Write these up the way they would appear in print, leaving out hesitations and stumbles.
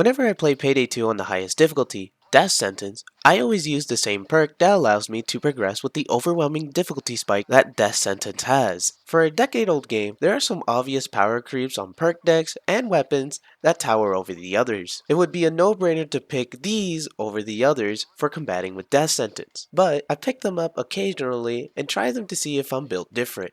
Whenever I play Payday 2 on the highest difficulty, Death Sentence, I always use the same perk that allows me to progress with the overwhelming difficulty spike that Death Sentence has. For a decade-old game, there are some obvious power creeps on perk decks and weapons that tower over the others. It would be a no-brainer to pick these over the others for combating with Death Sentence, but I pick them up occasionally and try them to see if I'm built different.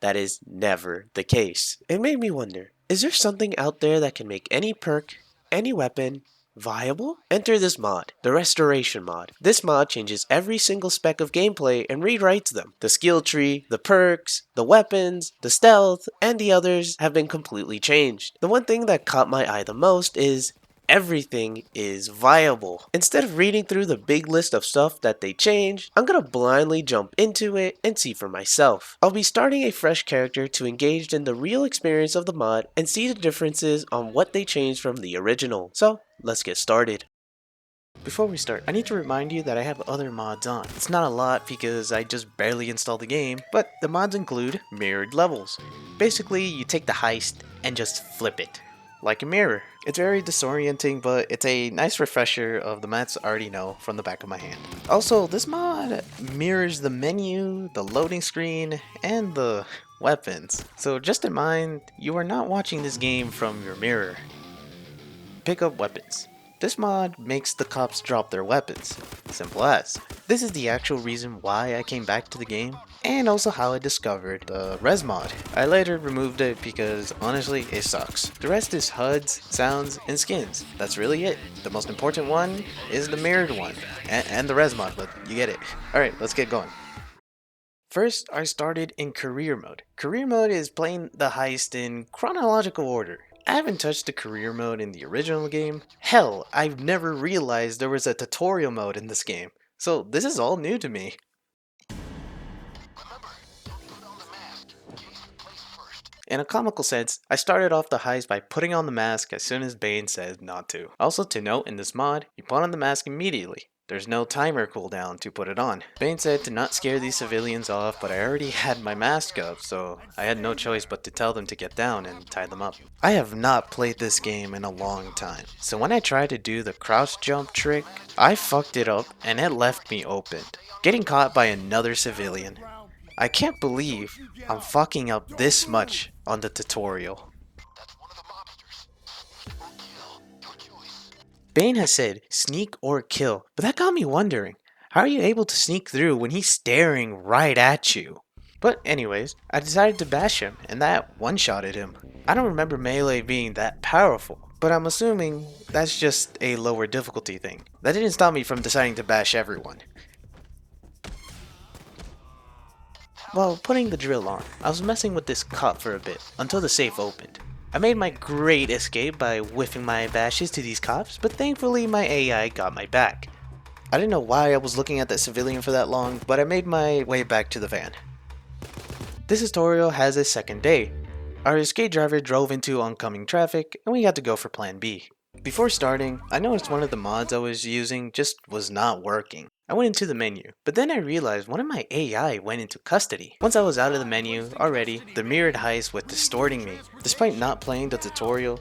That is never the case. It made me wonder, is there something out there that can make any perk, any weapon, viable? Enter this mod, the Restoration mod. This mod changes every single spec of gameplay and rewrites them. The skill tree, the perks, the weapons, the stealth, and the others have been completely changed. The one thing that caught my eye the most is everything is viable. Instead of reading through the big list of stuff that they changed, I'm gonna blindly jump into it and see for myself. I'll be starting a fresh character to engage in the real experience of the mod and see the differences on what they changed from the original. So, let's get started. Before we start, I need to remind you that I have other mods on. It's not a lot because I just barely installed the game, but the mods include mirrored levels. Basically, you take the heist and just flip it like a mirror. It's very disorienting, but it's a nice refresher of the maps I already know from the back of my hand. Also, this mod mirrors the menu, the loading screen, and the weapons. So just in mind, you are not watching this game from your mirror. Pick up weapons. This mod makes the cops drop their weapons. Simple as. This is the actual reason why I came back to the game, and also how I discovered the res mod. I later removed it because honestly it sucks. The rest is HUDs, sounds, and skins. That's really it. The most important one is the mirrored one, and the res mod, but you get it. Alright, let's get going. First, I started in career mode. Career mode is playing the heist in chronological order. I haven't touched the career mode in the original game. Hell, I've never realized there was a tutorial mode in this game. So this is all new to me. In a comical sense, I started off the heist by putting on the mask as soon as Bane says not to. Also to note, in this mod, you put on the mask immediately. There's no timer cooldown to put it on. Bane said to not scare these civilians off, but I already had my mask up, so I had no choice but to tell them to get down and tie them up. I have not played this game in a long time, so when I tried to do the crouch jump trick, I fucked it up and it left me opened, getting caught by another civilian. I can't believe I'm fucking up this much on the tutorial. Bane has said sneak or kill, but that got me wondering, how are you able to sneak through when he's staring right at you? But anyways, I decided to bash him, and that one-shotted him. I don't remember melee being that powerful, but I'm assuming that's just a lower difficulty thing. That didn't stop me from deciding to bash everyone. While putting the drill on, I was messing with this cop for a bit, until the safe opened. I made my great escape by whiffing my bashes to these cops, but thankfully my AI got my back. I didn't know why I was looking at that civilian for that long, but I made my way back to the van. This tutorial has a second day. Our escape driver drove into oncoming traffic, and we got to go for plan B. Before starting, I noticed one of the mods I was using just was not working. I went into the menu, but then I realized one of my AI went into custody. Once I was out of the menu already, the mirrored heist was distorting me. Despite not playing the tutorial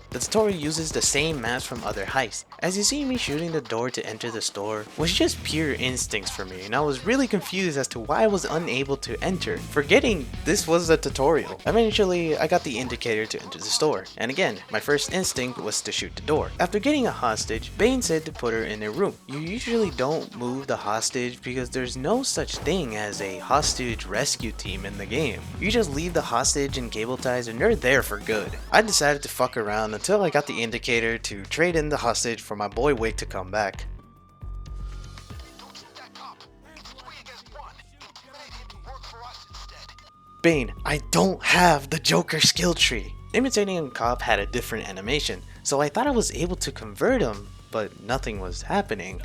uses the same maps from other heists. As you see me shooting the door to enter the store was just pure instincts for me, and I was really confused as to why I was unable to enter, forgetting this was a tutorial. Eventually, I got the indicator to enter the store, and again, my first instinct was to shoot the door. After getting a hostage, Bane said to put her in a room. You usually don't move the hostage because there's no such thing as a hostage rescue team in the game. You just leave the hostage in cable ties and you're there for good. I decided to fuck around until I got the indicator to trade in the hostage for my boy Wick to come back. Bane, I don't have the Joker skill tree. Imitating a cop had a different animation, so I thought I was able to convert him, but nothing was happening.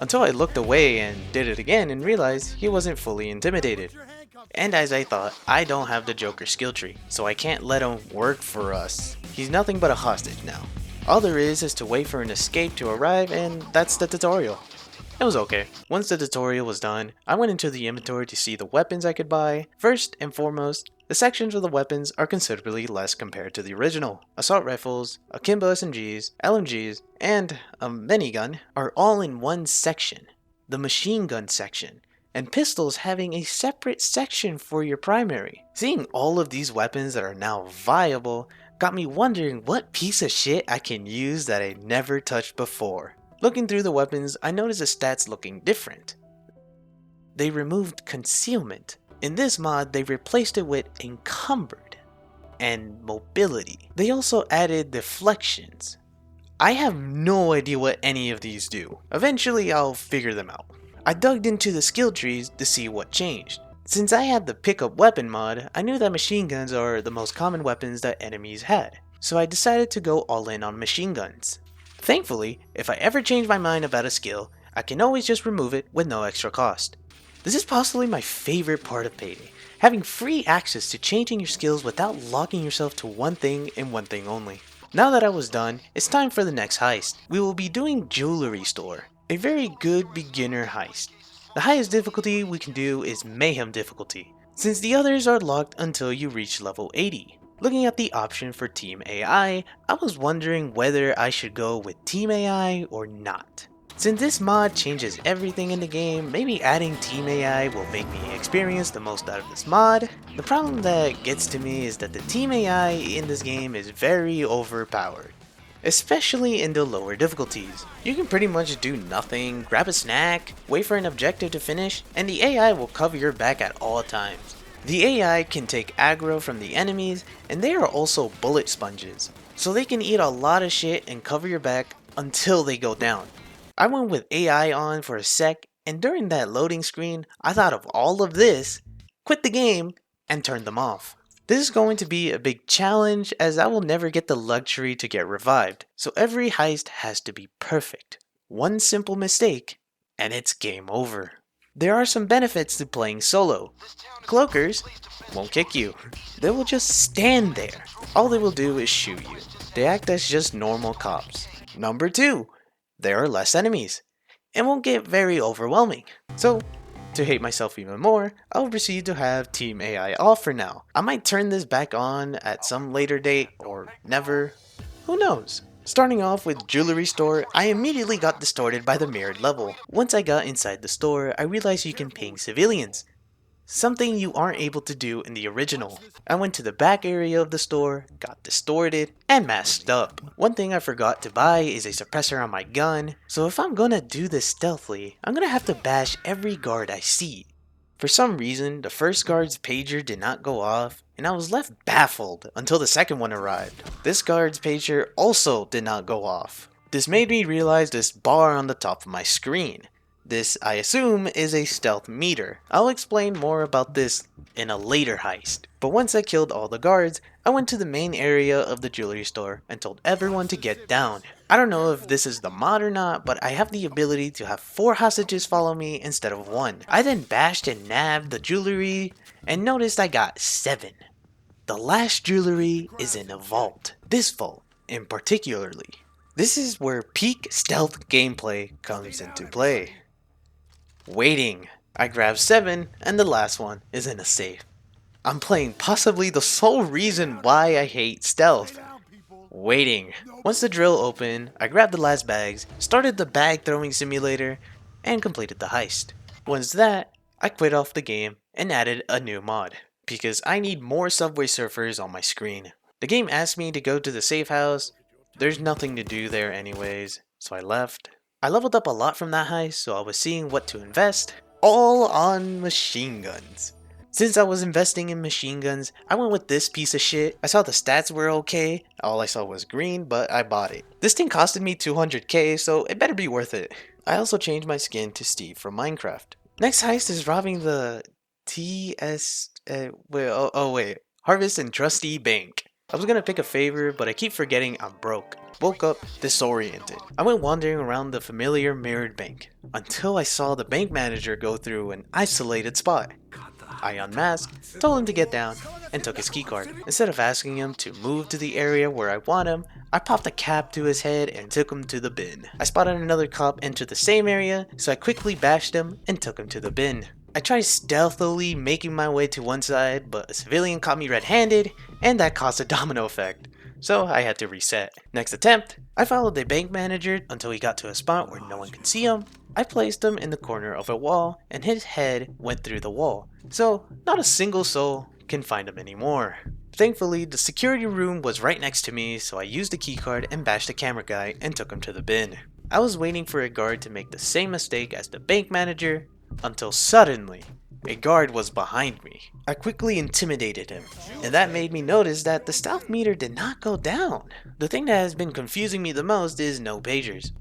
Until I looked away and did it again and realized he wasn't fully intimidated. And as I thought, I don't have the Joker skill tree, so I can't let him work for us. He's nothing but a hostage now. All there is to wait for an escape to arrive, and that's the tutorial. It was okay. Once the tutorial was done, I went into the inventory to see the weapons I could buy. First and foremost, The sections of the weapons are considerably less compared to the original. Assault rifles, akimbo SMGs, LMGs, and a minigun are all in one section, the machine gun section, and pistols having a separate section for your primary. Seeing all of these weapons that are now viable got me wondering what piece of shit I can use that I never touched before. Looking through the weapons, I noticed the stats looking different. They removed concealment. In this mod, they replaced it with encumbered and mobility. They also added deflections. I have no idea what any of these do. Eventually, I'll figure them out. I dug into the skill trees to see what changed. Since I had the pickup weapon mod, I knew that machine guns are the most common weapons that enemies had, so I decided to go all in on machine guns. Thankfully, if I ever change my mind about a skill, I can always just remove it with no extra cost. This is possibly my favorite part of Payday, having free access to changing your skills without locking yourself to one thing and one thing only. Now that I was done, it's time for the next heist. We will be doing Jewelry Store, a very good beginner heist. The highest difficulty we can do is Mayhem difficulty, since the others are locked until you reach level 80. Looking at the option for Team AI, I was wondering whether I should go with Team AI or not. Since this mod changes everything in the game, maybe adding Team AI will make me experience the most out of this mod. The problem that gets to me is that the Team AI in this game is very overpowered, especially in the lower difficulties. You can pretty much do nothing, grab a snack, wait for an objective to finish, and the AI will cover your back at all times. The AI can take aggro from the enemies, and they are also bullet sponges, so they can eat a lot of shit and cover your back until they go down. I went with AI on for a sec, and during that loading screen, I thought of all of this, quit the game, and turned them off. This is going to be a big challenge as I will never get the luxury to get revived, so every heist has to be perfect. One simple mistake, and it's game over. There are some benefits to playing solo. Cloakers won't kick you. They will just stand there. All they will do is shoot you. They act as just normal cops. Number 2. There are less enemies. It won't get very overwhelming. So, to hate myself even more, I'll proceed to have Team AI off for now. I might turn this back on at some later date, or never. Who knows? Starting off with Jewelry Store, I immediately got distorted by the mirrored level. Once I got inside the store, I realized you can ping civilians, something you aren't able to do in the original. I went to the back area of the store, got distorted, and masked up. One thing I forgot to buy is a suppressor on my gun, so if I'm gonna do this stealthily, I'm gonna have to bash every guard I see. For some reason, the first guard's pager did not go off, and I was left baffled until the second one arrived. This guard's pager also did not go off. This made me realize this bar on the top of my screen. This, I assume, is a stealth meter. I'll explain more about this in a later heist. But once I killed all the guards, I went to the main area of the jewelry store and told everyone to get down. I don't know if this is the mod or not, but I have the ability to have 4 hostages follow me instead of 1. I then bashed and nabbed the jewelry and noticed I got 7. The last jewelry is in a vault. This vault, in particularly. This is where peak stealth gameplay comes into play. Waiting. I grabbed 7 and the last one is in a safe. I'm playing possibly the sole reason why I hate stealth. Waiting. Once the drill opened, I grabbed the last bags, started the bag throwing simulator, and completed the heist. Once that, I quit off the game and added a new mod, because I need more Subway Surfers on my screen. The game asked me to go to the safe house. There's nothing to do there anyways, so I left. I leveled up a lot from that heist, so I was seeing what to invest, all on machine guns. Since I was investing in machine guns, I went with this piece of shit. I saw the stats were okay, all I saw was green, but I bought it. This thing costed me 200k, so it better be worth it. I also changed my skin to Steve from Minecraft. Next heist is robbing the Harvest and Trustee Bank. I was gonna pick a favor, but I keep forgetting I'm broke. Woke up disoriented. I went wandering around the familiar mirrored bank until I saw the bank manager go through an isolated spot. I unmasked, told him to get down, and took his keycard. Instead of asking him to move to the area where I want him, I popped a cap to his head and took him to the bin. I spotted another cop enter the same area, so I quickly bashed him and took him to the bin. I tried stealthily making my way to one side, but a civilian caught me red-handed, and that caused a domino effect. So I had to reset. Next attempt, I followed the bank manager until he got to a spot where no one could see him. I placed him in the corner of a wall, and his head went through the wall, so not a single soul can find him anymore. Thankfully, the security room was right next to me, so I used the keycard and bashed the camera guy and took him to the bin. I was waiting for a guard to make the same mistake as the bank manager, until suddenly, a guard was behind me. I quickly intimidated him, and that made me notice that the stealth meter did not go down. The thing that has been confusing me the most is no pagers.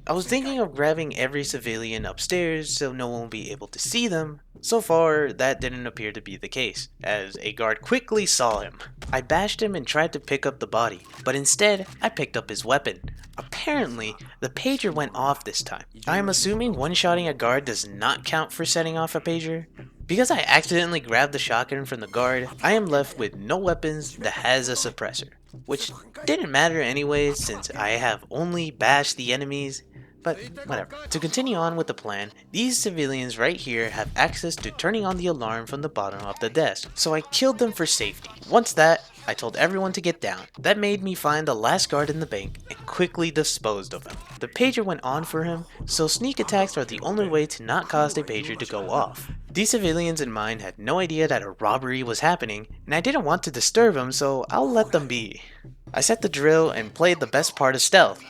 I was thinking of grabbing every civilian upstairs so no one will be able to see them. So far, that didn't appear to be the case, as a guard quickly saw him. I bashed him and tried to pick up the body, but instead, I picked up his weapon. Apparently, the pager went off this time. I am assuming one-shotting a guard does not count for setting off a pager. Because I accidentally grabbed the shotgun from the guard, I am left with no weapons that has a suppressor, which didn't matter anyway since I have only bashed the enemies, but whatever. To continue on with the plan, these civilians right here have access to turning on the alarm from the bottom of the desk, so I killed them for safety. Once that, I told everyone to get down. That made me find the last guard in the bank and quickly disposed of him. The pager went on for him, so sneak attacks are the only way to not cause a pager to go off. These civilians in mine had no idea that a robbery was happening, and I didn't want to disturb them, so I'll let them be. I set the drill and played the best part of stealth,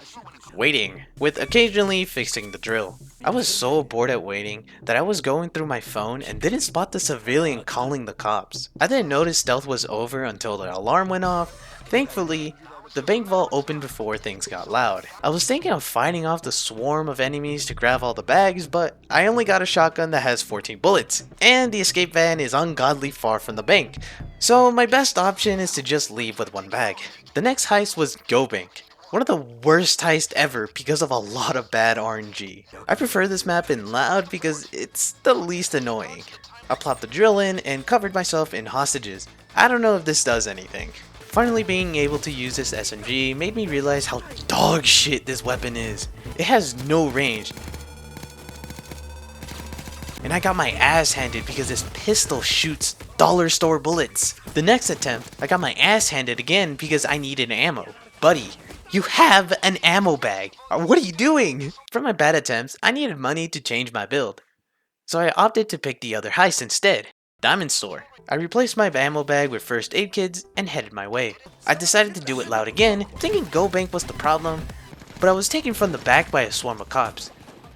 waiting, with occasionally fixing the drill. I was so bored at waiting that I was going through my phone and didn't spot the civilian calling the cops. I didn't notice stealth was over until the alarm went off. Thankfully, the bank vault opened before things got loud. I was thinking of fighting off the swarm of enemies to grab all the bags, but I only got a shotgun that has 14 bullets, and the escape van is ungodly far from the bank, so my best option is to just leave with one bag. The next heist was Go Bank. One of the worst heists ever because of a lot of bad RNG. I prefer this map in loud because it's the least annoying. I plopped the drill in and covered myself in hostages. I don't know if this does anything. Finally being able to use this SMG made me realize how dog shit this weapon is. It has no range. And I got my ass handed because this pistol shoots dollar store bullets. The next attempt, I got my ass handed again because I needed ammo. Buddy, you have an ammo bag. What are you doing? For my bad attempts, I needed money to change my build. So I opted to pick the other heist instead, Diamond Store. I replaced my ammo bag with first aid kits and headed my way. I decided to do it loud again, thinking Go Bank was the problem, but I was taken from the back by a swarm of cops.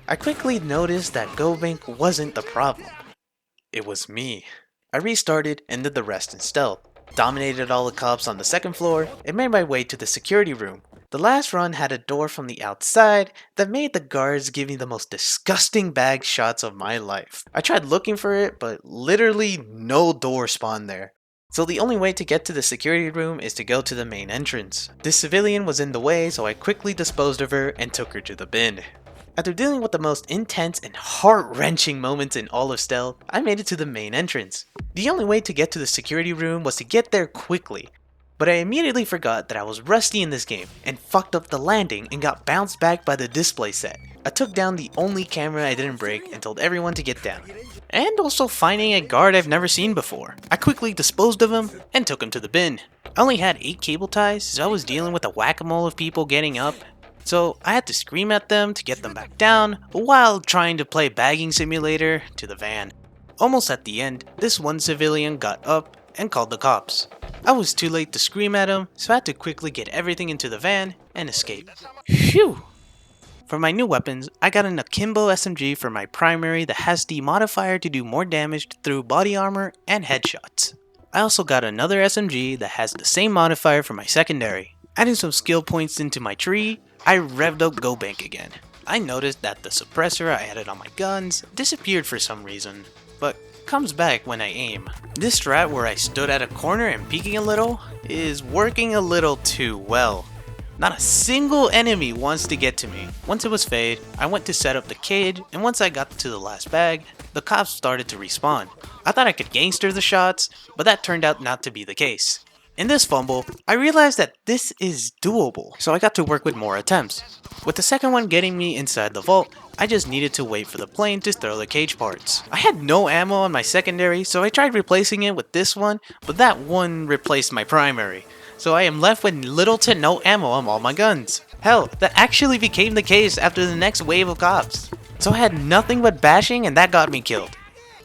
I quickly noticed that Go Bank wasn't the problem. It was me. I restarted and did the rest in stealth. Dominated all the cops on the second floor and made my way to the security room. The last run had a door from the outside that made the guards give me the most disgusting bag shots of my life. I tried looking for it, but literally no door spawned there. So the only way to get to the security room is to go to the main entrance. This civilian was in the way, so I quickly disposed of her and took her to the bin. After dealing with the most intense and heart-wrenching moments in all of stealth, I made it to the main entrance. The only way to get to the security room was to get there quickly, but I immediately forgot that I was rusty in this game and fucked up the landing and got bounced back by the display set. I took down the only camera I didn't break and told everyone to get down. And also finding a guard I've never seen before. I quickly disposed of him and took him to the bin. I only had 8 cable ties, so I was dealing with a whack-a-mole of people getting up. So I had to scream at them to get them back down while trying to play bagging simulator to the van. Almost at the end, this one civilian got up and called the cops. I was too late to scream at him, so I had to quickly get everything into the van and escape. Phew! For my new weapons, I got an Akimbo SMG for my primary that has the modifier to do more damage through body armor and headshots. I also got another SMG that has the same modifier for my secondary. Adding some skill points into my tree, I revved up Go Bank again. I noticed that the suppressor I added on my guns disappeared for some reason, but comes back when I aim. This strat where I stood at a corner and peeking a little is working a little too well. Not a single enemy wants to get to me. Once it was fade, I went to set up the cage, and once I got to the last bag, the cops started to respawn. I thought I could gangster the shots, but that turned out not to be the case. In this fumble, I realized that this is doable, so I got to work with more attempts. With the second one getting me inside the vault, I just needed to wait for the plane to throw the cage parts. I had no ammo on my secondary, so I tried replacing it with this one, but that one replaced my primary. So I am left with little to no ammo on all my guns. Hell, that actually became the case after the next wave of cops. So I had nothing but bashing and that got me killed.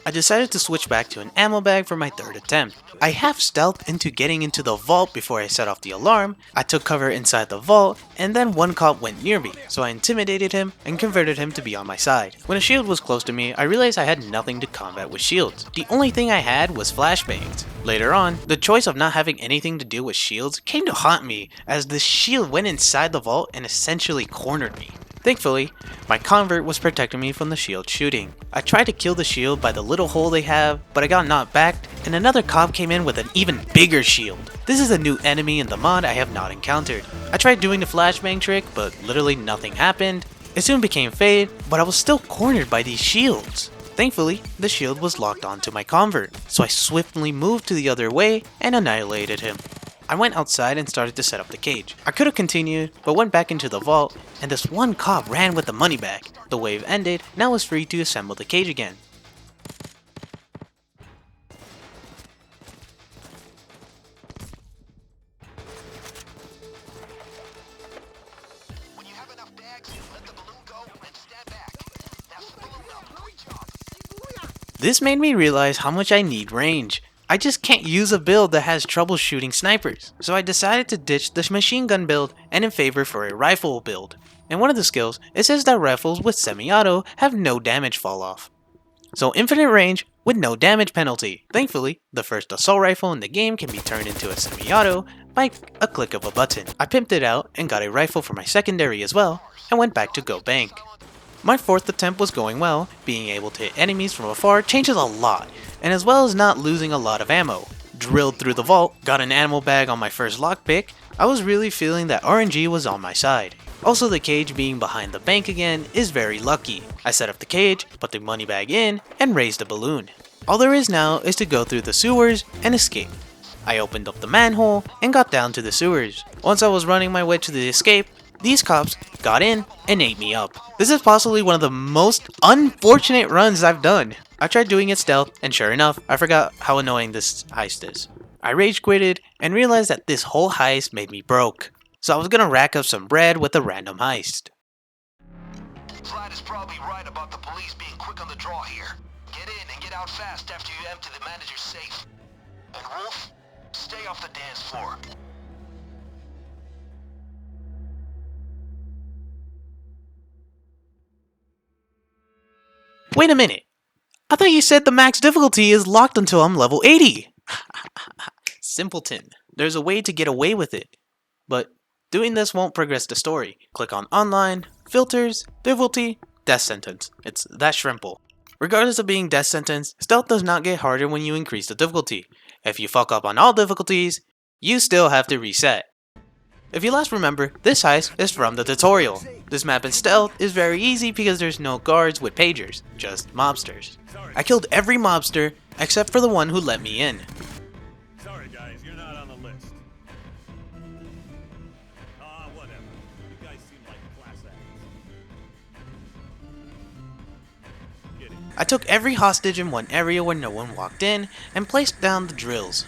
I decided to switch back to an ammo bag for my third attempt. I half stealthed into getting into the vault before I set off the alarm. I took cover inside the vault, and then one cop went near me, so I intimidated him and converted him to be on my side. When a shield was close to me, I realized I had nothing to combat with shields. The only thing I had was flashbangs. Later on, the choice of not having anything to do with shields came to haunt me, as the shield went inside the vault and essentially cornered me. Thankfully, my convert was protecting me from the shield shooting. I tried to kill the shield by the little hole they have, but I got knocked back, and another cop came in with an even bigger shield. This is a new enemy in the mod I have not encountered. I tried doing the flashbang trick, but literally nothing happened. It soon became fade, but I was still cornered by these shields. Thankfully, the shield was locked onto my convert, so I swiftly moved to the other way and annihilated him. I went outside and started to set up the cage. I could have continued, but went back into the vault, and this one cop ran with the money bag. The wave ended, and I was free to assemble the cage again. When you have enough bags, let the balloon go and stand back. Now the balloon up. Great job. This made me realize how much I need range. I just can't use a build that has trouble shooting snipers, so I decided to ditch the machine gun build and in favor for a rifle build. In one of the skills, it says that rifles with semi-auto have no damage fall off. So infinite range with no damage penalty. Thankfully, the first assault rifle in the game can be turned into a semi-auto by a click of a button. I pimped it out and got a rifle for my secondary as well, and went back to go bank. My fourth attempt was going well. Being able to hit enemies from afar changes a lot, and as well as not losing a lot of ammo. Drilled through the vault, got an ammo bag on my first lockpick. I was really feeling that RNG was on my side. Also, the cage being behind the bank again is very lucky. I set up the cage, put the money bag in, and raised the balloon. All there is now is to go through the sewers and escape. I opened up the manhole and got down to the sewers. Once I was running my way to the escape, these cops got in and ate me up. This is possibly one of the most unfortunate runs I've done. I tried doing it stealth, and sure enough, I forgot how annoying this heist is. I rage quitted and realized that this whole heist made me broke. So I was gonna rack up some bread with a random heist. Slide is probably right about the police being quick on the draw here. Get in and get out fast after you empty the manager's safe. And Wolf, stay off the dance floor. Wait a minute! I thought you said the max difficulty is locked until I'm level 80! Simpleton. There's a way to get away with it. But doing this won't progress the story. Click on Online, Filters, Difficulty, Death Sentence. It's that shrimple. Regardless of being death sentence, stealth does not get harder when you increase the difficulty. If you fuck up on all difficulties, you still have to reset. If you last remember, this heist is from the tutorial. This map in stealth is very easy because there's no guards with pagers, just mobsters. I killed every mobster except for the one who let me in. Sorry guys, you're not on the list. Whatever. You guys seem like class acts. Get it. I took every hostage in one area where no one walked in and placed down the drills.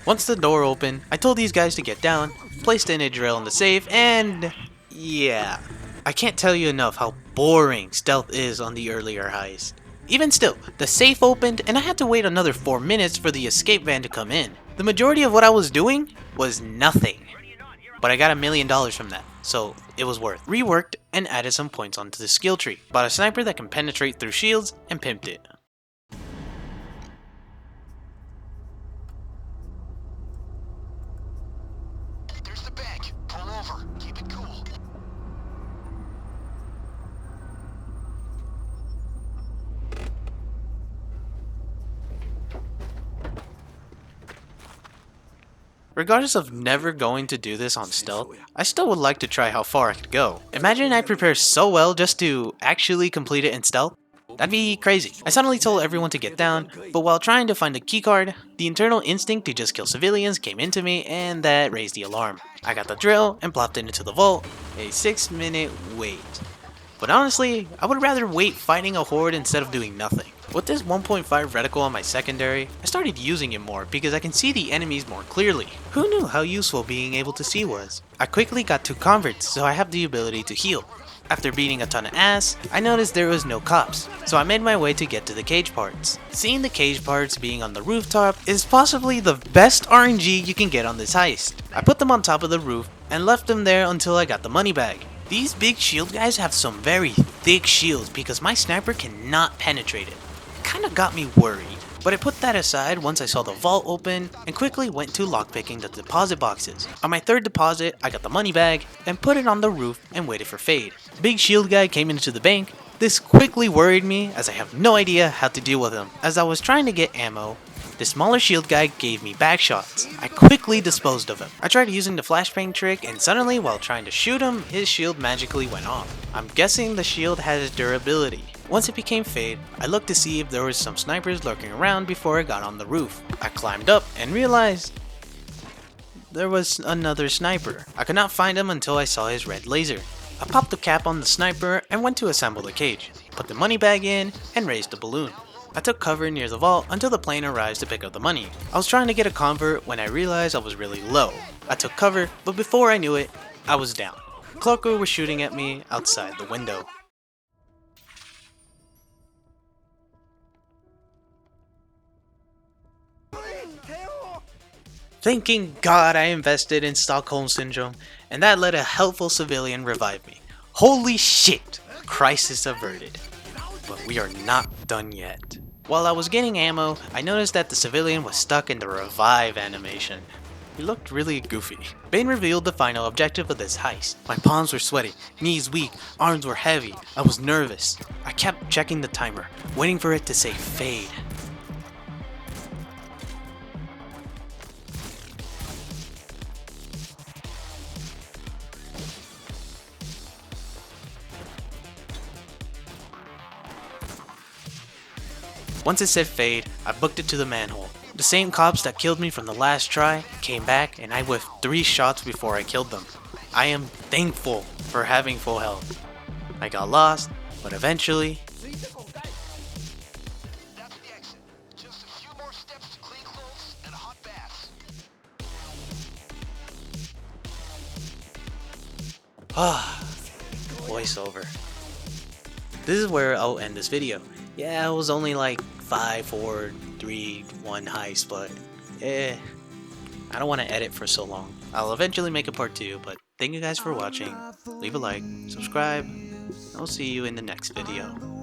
Once the door opened, I told these guys to get down, placed in a drill in the safe, and yeah. I can't tell you enough how boring stealth is on the earlier heist. Even still, the safe opened and I had to wait another 4 minutes for the escape van to come in. The majority of what I was doing was nothing. But I got $1 million from that, so it was worth. Reworked and added some points onto the skill tree. Bought a sniper that can penetrate through shields and pimped it. There's the bank. Pull over. Keep it cool. Regardless of never going to do this on stealth, I still would like to try how far I could go. Imagine I prepare so well just to actually complete it in stealth. That'd be crazy. I suddenly told everyone to get down, but while trying to find a keycard, the internal instinct to just kill civilians came into me and that raised the alarm. I got the drill and plopped it into the vault. A 6-minute wait. But honestly, I would rather wait fighting a horde instead of doing nothing. With this 1.5 reticle on my secondary, I started using it more because I can see the enemies more clearly. Who knew how useful being able to see was? I quickly got 2 converts, so I have the ability to heal. After beating a ton of ass, I noticed there was no cops, so I made my way to get to the cage parts. Seeing the cage parts being on the rooftop is possibly the best RNG you can get on this heist. I put them on top of the roof and left them there until I got the money bag. These big shield guys have some very thick shields because my sniper cannot penetrate it. Kinda got me worried, but I put that aside once I saw the vault open and quickly went to lockpicking the deposit boxes. On my 3rd deposit, I got the money bag and put it on the roof and waited for Fade. Big shield guy came into the bank. This quickly worried me as I have no idea how to deal with him. As I was trying to get ammo, the smaller shield guy gave me back shots. I quickly disposed of him. I tried using the flashbang trick and suddenly while trying to shoot him, his shield magically went off. I'm guessing the shield has durability. Once it became Fade, I looked to see if there was some snipers lurking around before I got on the roof. I climbed up and realized there was another sniper. I could not find him until I saw his red laser. I popped the cap on the sniper and went to assemble the cage, put the money bag in, and raised the balloon. I took cover near the vault until the plane arrives to pick up the money. I was trying to get a convert when I realized I was really low. I took cover, but before I knew it, I was down. Cloaker was shooting at me outside the window. Thanking God I invested in Stockholm Syndrome, and that let a helpful civilian revive me. Holy shit! Crisis averted. But we are not done yet. While I was getting ammo, I noticed that the civilian was stuck in the revive animation. He looked really goofy. Bane revealed the final objective of this heist. My palms were sweaty, knees weak, arms were heavy. I was nervous. I kept checking the timer, waiting for it to say fade. Once it said fade, I booked it to the manhole. The same cops that killed me from the last try came back and I whiffed 3 shots before I killed them. I am thankful for having full health. I got lost, but eventually... That's the exit. Just a few more steps to clean clothes and a hot bath. Voiceover. This is where I'll end this video. Yeah, it was only like 5, 4, 3, 1 heist, but I don't want to edit for so long. I'll eventually make a part 2, but thank you guys for watching. Leave a like, subscribe, and I'll see you in the next video.